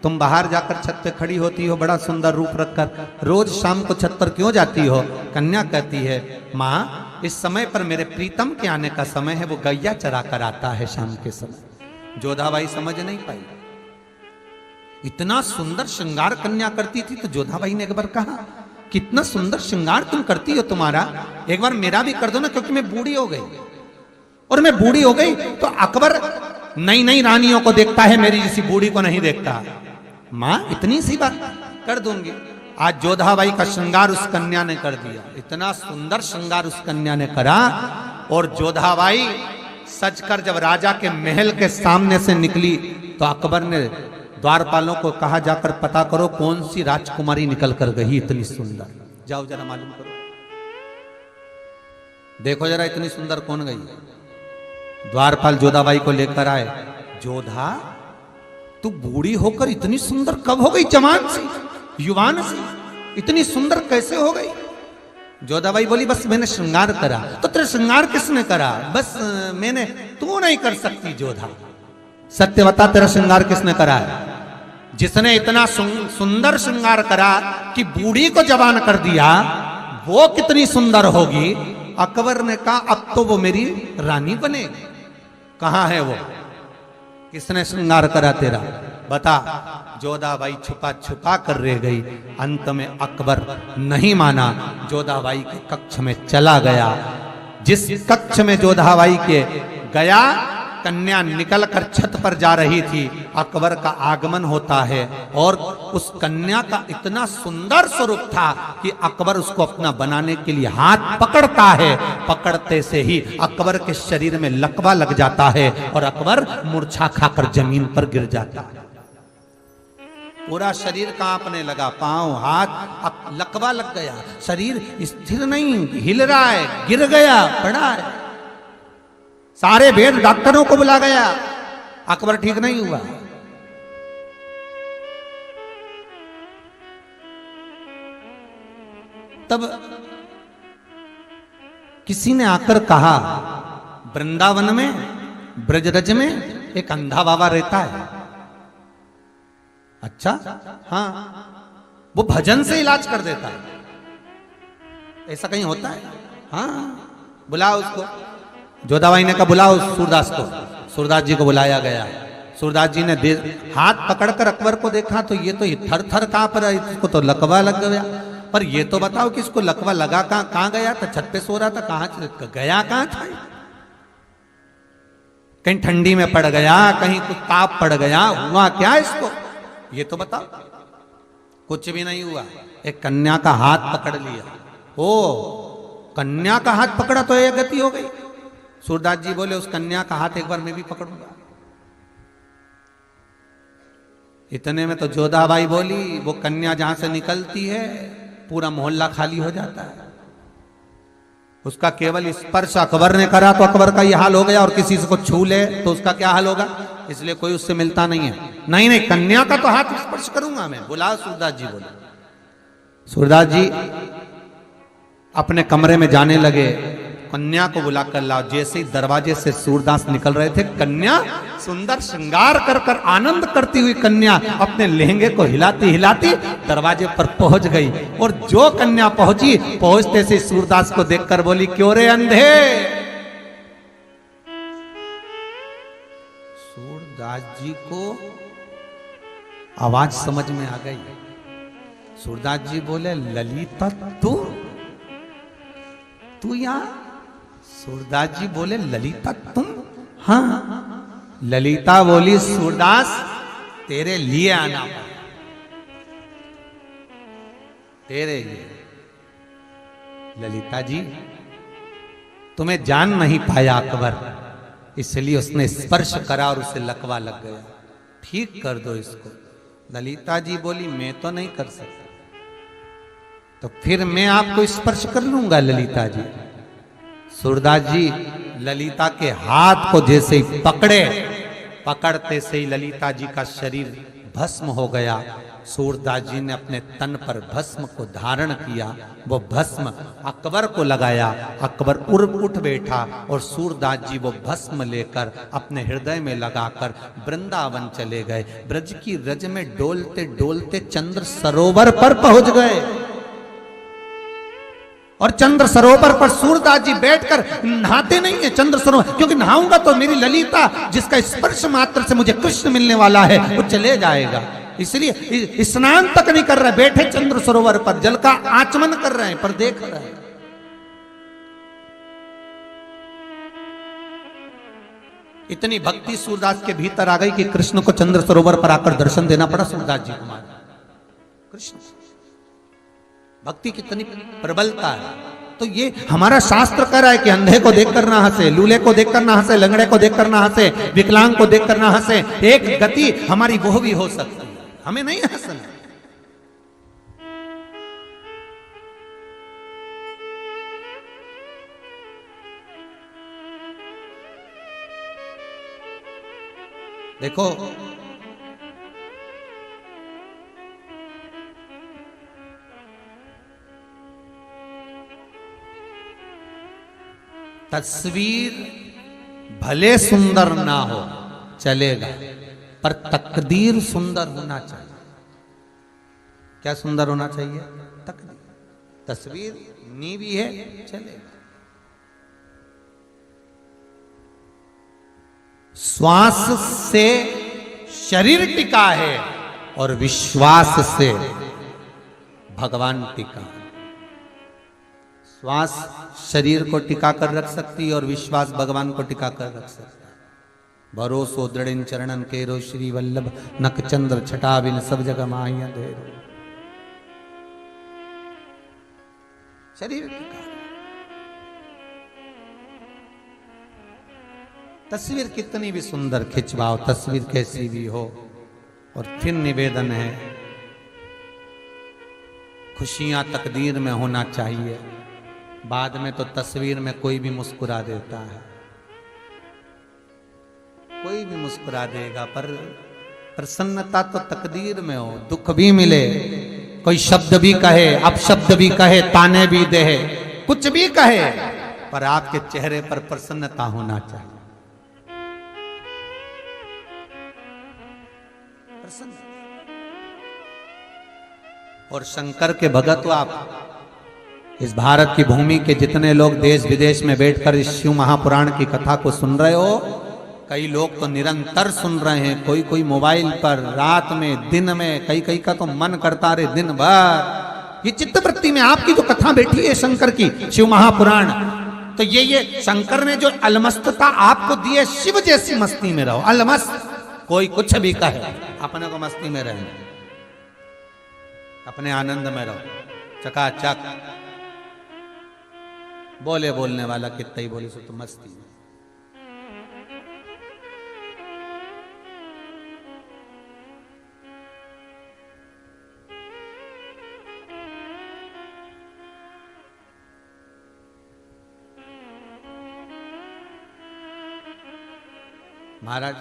तुम बाहर जाकर छत पे खड़ी होती हो बड़ा सुंदर रूप रखकर, रोज शाम को छत पर क्यों जाती हो? कन्या कहती है माँ इस समय पर मेरे प्रीतम के आने का समय है, वो गैया चरा कर आता है शाम के समय। जोधाबाई समझ नहीं पाई। इतना सुंदर श्रृंगार कन्या करती थी तो जोधाबाई ने एक बार कहा कितना सुंदर श्रृंगार तुम करती हो, तुम्हारा एक बार मेरा भी कर दो ना, क्योंकि मैं बूढ़ी हो गई। और मैं बूढ़ी हो गई तो अकबर नई नई रानियों को देखता है, मेरी जैसी बूढ़ी को नहीं देखता। मां इतनी सी बात कर दूंगी। आज जोधाबाई का श्रृंगार उस कन्या ने कर दिया, इतना सुंदर श्रृंगार उस कन्या ने करा। और जोधाबाई सजकर जब राजा के महल के सामने से निकली तो अकबर ने द्वारपालों को कहा, जाकर पता करो कौन सी राजकुमारी निकल कर गई इतनी सुंदर, जाओ जरा मालूम करो, देखो जरा इतनी सुंदर कौन गई। द्वारपाल जोधाबाई को लेकर आए। जोधा, तू बूढ़ी होकर इतनी सुंदर कब हो गई? जवान सी, युवान सी, इतनी सुंदर कैसे हो गई? जोधाबाई बोली, बस मैंने श्रृंगार करा। तो तेरा श्रृंगार किसने करा? बस मैंने, तू नहीं कर सकती जोधा, सत्य बता तेरा श्रृंगार किसने करा है? जिसने इतना सुंदर श्रृंगार करा कि बूढ़ी को जवान कर दिया, वो कितनी सुंदर होगी? अकबर ने कहा, अब तो वो मेरी रानी बनेगी। कहां है वो? किसने श्रृंगार करा तेरा? बता। जोधाबाई छुपा छुपा कर रह गई। अंत में अकबर नहीं माना, जोधाबाई के कक्ष में चला गया। जिस कक्ष में जोधाबाई के गया, कन्या निकलकर छत पर जा रही थी। अकबर का आगमन होता है और उस कन्या का इतना सुंदर स्वरूप था कि अकबर उसको अपना बनाने के लिए हाथ पकड़ता है। पकड़ते से ही अकबर के शरीर में लकवा लग जाता है और अकबर मूर्छा खाकर जमीन पर गिर जाता है। पूरा शरीर कांपने लगा, पांव हाथ, लकवा लग गया, शरीर स्थिर नहीं, हिल रहा है, गिर गया, पड़ा है। सारे वेद डॉक्टरों को बुला गया, अकबर ठीक नहीं हुआ। तब किसी ने आकर कहा, वृंदावन में, ब्रजरज में एक अंधा बाबा रहता है। अच्छा, हाँ, वो भजन से इलाज कर देता है। ऐसा कहीं होता है? हाँ, बुलाओ उसको। जोधाबाई ने कहा, बुलाओ सूरदास को। सूरदास जी को बुलाया गया। सूरदास जी ने हाथ पकड़कर अकबर को देखा तो ये तो थर थर कांप रहा है, इसको तो लकवा लग गया। पर ये तो बताओ कि इसको लकवा लगा कहां गया था? छत पे सो रहा था, कहां गया, कहां था? कहीं ठंडी में पड़ गया, कहीं कुछ ताप पड़ गया, हुआ क्या इसको? ये तो बताओ। कुछ भी नहीं हुआ। एक कन्या का हाथ पकड़ लिया। ओ, कन्या का हाथ पकड़ा तो ये गति हो गई। सूरदास जी बोले, उस कन्या का हाथ एक बार मैं भी पकड़ूंगा। इतने में तो जोधाबाई बोली, वो कन्या जहां से निकलती है पूरा मोहल्ला खाली हो जाता है। उसका केवल स्पर्श अकबर ने करा तो अकबर का यह हाल हो गया, और किसी से को छू ले तो उसका क्या हाल होगा? इसलिए कोई उससे मिलता नहीं है। नहीं नहीं, कन्या का तो हाथ स्पर्श करूंगा मैं। बुलाओ सूरदास जी। बोले सूरदास जी अपने कमरे में जाने लगे, कन्या को बुला कर लाओ। जैसे ही दरवाजे से सूरदास निकल रहे थे, कन्या सुंदर श्रृंगार कर कर आनंद करती हुई कन्या अपने लहंगे को हिलाती हिलाती दरवाजे पर पहुंच गई। और जो कन्या पहुंची, पहुंचते से सूरदास को देखकर बोली, क्यों रे अंधे? सूरदास जी को आवाज समझ में आ गई। सूरदास जी बोले, ललिता तू यहां? सूरदास जी बोले, ललिता तुम? हाँ। ललिता बोली, सूरदास तेरे लिए आना पड़ा, तेरे लिए। ललिता जी, तुम्हें जान नहीं पाया अकबर, इसलिए उसने स्पर्श करा और उसे लकवा लग गया। ठीक कर दो इसको। ललिता जी बोली, मैं तो नहीं कर सकता। तो फिर मैं आपको स्पर्श कर लूंगा ललिता जी। सूरदास जी ललिता के हाथ को जैसे ही पकड़े, पकड़ते से ही ललिता जी का शरीर भस्म हो गया। सूरदास जी ने अपने तन पर भस्म को धारण किया, वो भस्म अकबर को लगाया। अकबर उठ बैठा और सूरदास जी वो भस्म लेकर अपने हृदय में लगाकर वृंदावन चले गए। ब्रज की रज में डोलते डोलते चंद्र सरोवर पर पहुंच गए। और चंद्र सरोवर पर सूरदास जी बैठकर नहाते नहीं है चंद्र सरोवर, क्योंकि नहाऊंगा तो मेरी ललिता, जिसका स्पर्श मात्र से मुझे कृष्ण मिलने वाला है, वो चले जाएगा। इसलिए स्नान तक नहीं कर रहे, बैठे चंद्र सरोवर पर जल का आचमन कर रहे हैं, पर देख रहे हैं। इतनी भक्ति सूरदास के भीतर आ गई कि कृष्ण को चंद्र सरोवर पर आकर दर्शन देना पड़ा सूरदास जी को। कृष्ण भक्ति कितनी प्रबलता है। तो ये हमारा शास्त्र कह रहा है कि अंधे को देखकर ना हंसे, लूले को देखकर ना हंसे, लंगड़े को देखकर ना हंसे, विकलांग को देखकर ना हंसे। एक गति हमारी वो भी हो सकती है, हमें नहीं हंसना। देखो तस्वीर भले सुंदर ना हो चलेगा, पर तकदीर सुंदर होना चाहिए। क्या सुंदर होना चाहिए? तकदीर। तस्वीर नीवी है चलेगा। श्वास से शरीर टिका है और विश्वास से भगवान टिका। श्वास शरीर को टिका कर रख सकती है और विश्वास भगवान को टिका कर रख सकता है। भरोसो दृढ़ चरणन केरो श्री वल्लभ नक चंद्र छटा बिन सब जगह माहिया दे। शरीर टिका। तस्वीर कितनी भी सुंदर खिंचवाओ, तस्वीर कैसी भी हो। और फिर निवेदन है, खुशियां तकदीर में होना चाहिए। बाद में तो तस्वीर में कोई भी मुस्कुरा देता है, कोई भी मुस्कुरा देगा, पर प्रसन्नता तो तकदीर में हो। दुख भी मिले, कोई शब्द भी कहे, अपशब्द भी कहे, ताने भी दे, कुछ भी कहे, पर आपके चेहरे पर प्रसन्नता होना चाहिए। और शंकर के भगत हो आप। इस भारत की भूमि के जितने लोग देश विदेश में बैठकर इस शिव महापुराण की कथा को सुन रहे हो, कई लोग तो निरंतर सुन रहे हैं, कोई कोई मोबाइल पर, रात में, दिन में, कई का तो मन करता रहे दिन भर। ये चित्तवृत्ति में आपकी जो कथा बैठी है शंकर की, शिव महापुराण, तो ये शंकर ने जो अलमस्तता आपको दी है, शिव जैसी मस्ती में रहो, अलमस्त। कोई कुछ भी कहे, अपने को मस्ती में रहे, अपने आनंद में रहो, चकाचक। बोलने वाला कितना ही बोले सो तो मस्ती में। महाराज,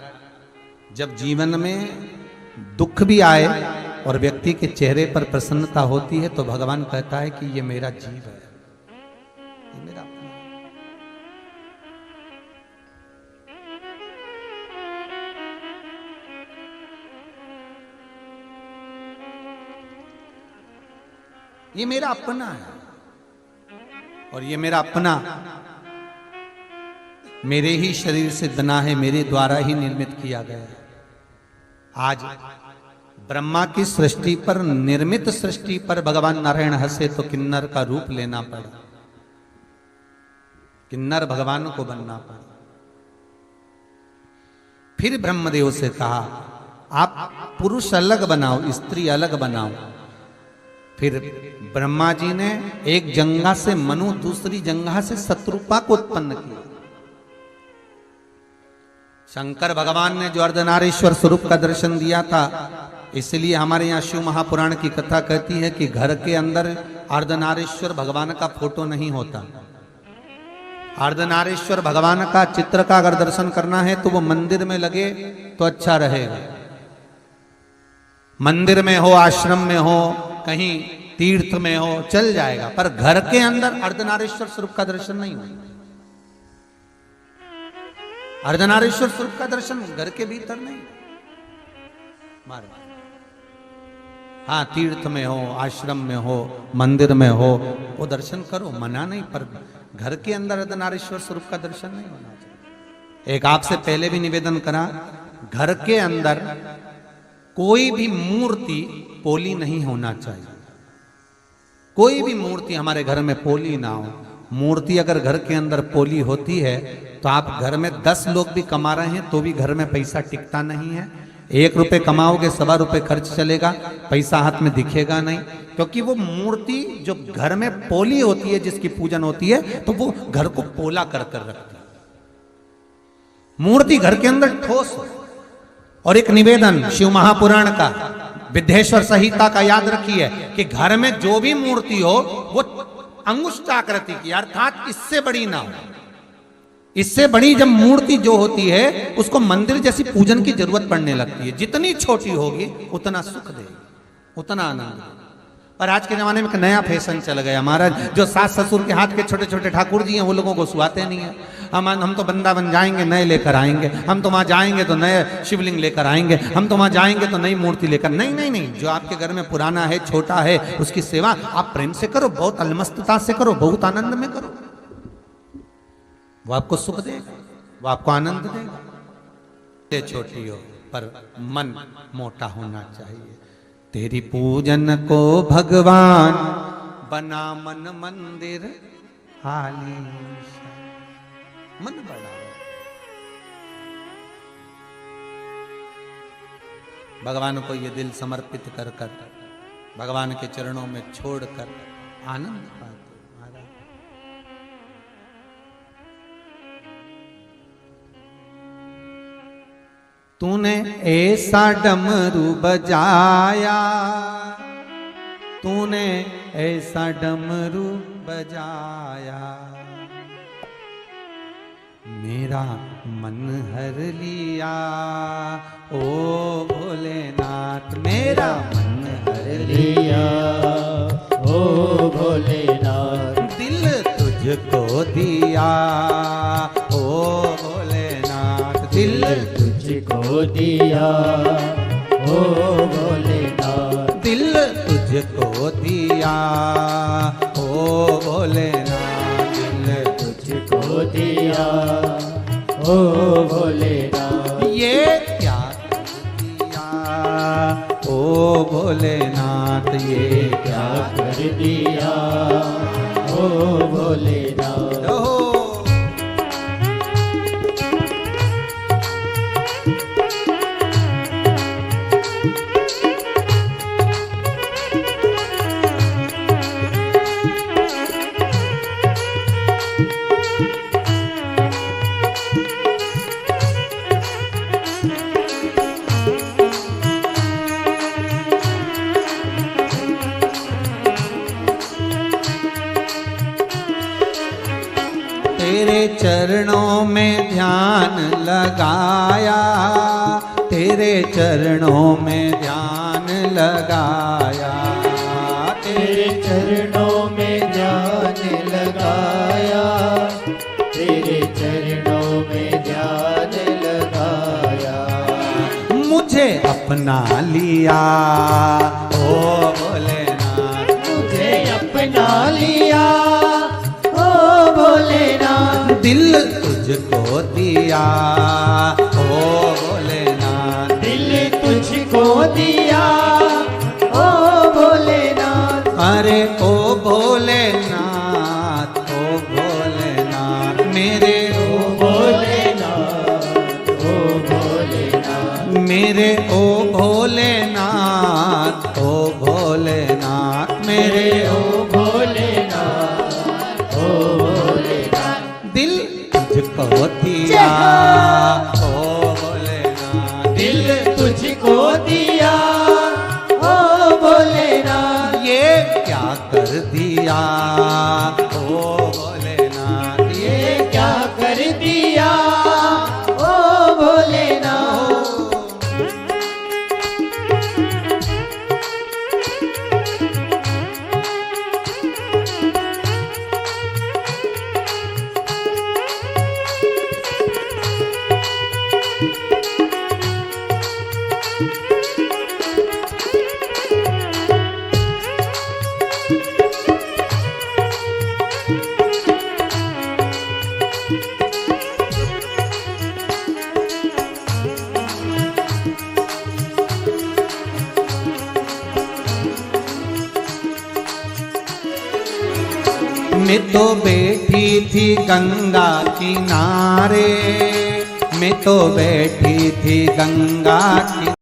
जब जीवन में दुख भी आए और व्यक्ति के चेहरे पर प्रसन्नता होती है, तो भगवान कहता है कि ये मेरा जीव है, ये मेरा अपना। ये मेरा अपना है, और ये मेरा अपना मेरे ही शरीर से बना है, मेरे द्वारा ही निर्मित किया गया है। आज ब्रह्मा की सृष्टि पर, निर्मित सृष्टि पर भगवान नारायण हंसे तो किन्नर का रूप लेना पड़ा, किन्नर भगवान को बनना पड़ा। फिर ब्रह्मदेव से कहा, आप पुरुष अलग बनाओ, स्त्री अलग बनाओ। फिर ब्रह्मा जी ने एक जंगा से मनु, दूसरी जंगा से शत्रुपा को उत्पन्न किया। शंकर भगवान ने जो अर्धनारीश्वर स्वरूप का दर्शन दिया था, इसलिए हमारे यहाँ शिव महापुराण की कथा कहती है कि घर के अंदर अर्धनारीश्वर भगवान का फोटो नहीं होता। अर्धनारीश्वर भगवान का चित्र का अगर दर्शन करना है तो वो मंदिर में लगे तो अच्छा रहेगा। मंदिर में हो, आश्रम में हो, कहीं तीर्थ में हो, चल जाएगा, पर घर के अंदर अर्धनारीश्वर स्वरूप का दर्शन नहीं होगा। अर्धनारीश्वर स्वरूप का दर्शन घर के भीतर नहीं। हाँ, तीर्थ में हो, आश्रम में हो, मंदिर में हो, वो दर्शन करो, मना नहीं, पर घर के अंदर अर्धनारीश्वर स्वरूप का दर्शन नहीं होना चाहिए। एक आपसे पहले भी निवेदन करा, घर के अंदर कोई भी मूर्ति पोली नहीं होना चाहिए। कोई भी मूर्ति हमारे घर में पोली ना हो। मूर्ति अगर घर के अंदर पोली होती है तो आप घर में 10 लोग भी कमा रहे हैं तो भी घर में पैसा टिकता नहीं है। 1 रुपए कमाओगे, 1.25 रुपए खर्च चलेगा, पैसा हाथ में दिखेगा नहीं। क्योंकि वो मूर्ति जो घर में पोली होती है, जिसकी पूजन होती है, तो वो घर को पोला कर कर रखती है। मूर्ति घर के अंदर ठोस हो। और एक निवेदन शिव महापुराण का, विद्येश्वर संहिता का याद रखिए कि घर में जो भी मूर्ति हो वो अंगुष्ठाकृति की, अर्थात इससे बड़ी ना हो। इससे बड़ी जब मूर्ति जो होती है उसको मंदिर जैसी पूजन की जरूरत पड़ने लगती है। जितनी छोटी होगी उतना सुख देगी, उतना आनंद देगी। और आज के जमाने में एक नया फैशन चल गया महाराज, जो सास ससुर के हाथ के छोटे छोटे ठाकुर जी हैं वो लोगों को सुहाते नहीं है। हम तो वृंदावन जाएंगे नए लेकर आएंगे, हम तो वहां जाएंगे तो नए शिवलिंग लेकर आएंगे, हम तो वहां जाएंगे तो नई मूर्ति लेकर। नहीं नहीं नहीं, जो आपके घर में पुराना है, छोटा है, उसकी सेवा आप प्रेम से करो, बहुत अलमस्तता से करो, बहुत आनंद में करो। वो आपको सुख देगा, वो आपको आनंद देगा। छोटी हो पर मन मोटा होना चाहिए। तेरी पूजन को भगवान बना मन मंदिर आलीशान। मन बढ़ाओ, भगवान को ये दिल समर्पित कर कर, भगवान के चरणों में छोड़कर आनंद पाते। तूने ऐसा डमरू बजाया, तूने ऐसा डमरू बजाया, मेरा मन हर लिया। ओ भोलेनाथ मेरा मन हर लिया। ओ भोलेनाथ दिल तुझको दिया। ओ भोलेनाथ दिल तुझको दिया। ओ भोलेनाथ दिल तुझको दिया। ओ भोलेनाथ दिल तुझको दिया। ओ भोलेनाथ ये क्या कर दिया। ओ भोलेनाथ ये क्या कर दिया। ओ भोलेनाथ तेरे चरणों में ध्यान लगाया। तेरे चरणों में ध्यान लगाया। तेरे चरणों में ध्यान लगाया। तेरे चरणों में ध्यान लगाया। मुझे अपना लिया। ओ भोलेनाथ मुझे अपना लिया। ओ भोलेनाथ दिल तुझको दिया। ओ भोलेनाथ दिल तुझको दिया। ओ भोलेनाथ अरे ओ भोलेनाथ, ओ भोलेनाथ मेरे ओ भोलेनाथ। ओ भोलेनाथ मेरे ओ भोलेनाथ, ओ भोलेनाथ मेरे ओ भोलेनाथ। ओ भोलेनाथ दिल तुझको दिया। ओ भोलेनाथ दिल तुझको दिया। ओ भोलेनाथ ये क्या कर दिया। ओ भोलेनाथ ये क्या कर दिया। ओ भोलेनाथ मैं तो बैठी थी गंगा किनारे, मैं तो बैठी थी गंगा किनारे।